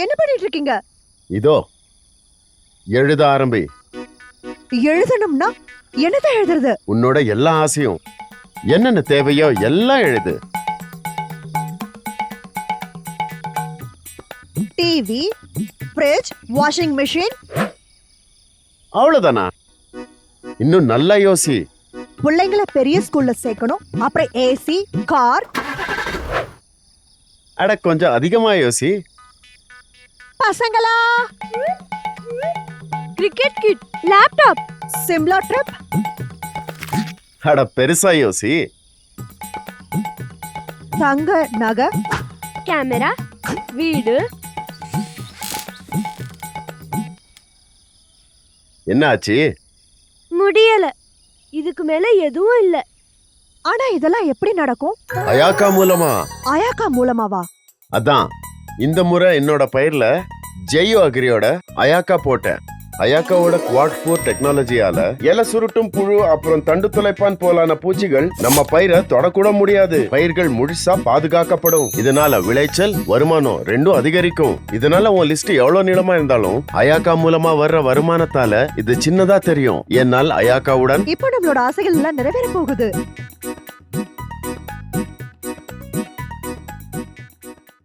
என்ன பண்ணிட்டு இருக்கீங்க? இதோ எழுத ஆரம்பி. எழுதணும்னா என்னதான் எழுதுறது? உன்னோட எல்லா ஆசையும் என்னென்ன தேவையோ எல்லாம் எழுது. TV, fridge, washing machine. அவ்வளவுதானா? இன்னும் நல்லா யோசி. பிள்ளைங்களை பெரிய ஸ்கூல்ல சேர்க்கணும். அப்புறம் ஏசி, கார். அட கொஞ்சம் அதிகமா யோசி. பசங்களா, cricket kit, laptop, Shimla trip. அட பெருசா யோசி. தங்க நகை, கேமரா, வீடு. என்ன ஆச்சு? முடியல. இதுக்கு மேல எதுவும் இல்ல. ஆனா இதெல்லாம் எப்படி நடக்கும்? அயாக்கா மூலமா. அயாக்கா மூலமாவா? அதான் இந்த முறை என்னோட பயிர்ல ஜெயோ அக்ரியோட அயாக்கா போட்டேன். அயாக்காவோட குவாட் 4 டெக்னாலஜியால இலை சுருட்டும் புழு அப்புறம் தண்டு துளைப்பான் போலான பூச்சிகள் நம்ம பயிரை தொடக்கூட முடியாது. பயிர்கள் முழுசா பாதுகாக்கப்படும். இதனால விளைச்சல், வருமானம் ரெண்டும் அதிகரிக்கும். இதனால உன் லிஸ்ட் எவ்வளவு நீளமா இருந்தாலும் அயாக்கா மூலமா வர்ற வருமானத்தால இது சின்னதா தெரியும். என்னால் அயாக்காவுடன் இப்போ நம்மளோட ஆசைகள் எல்லாம் நிறைவேற போகுது.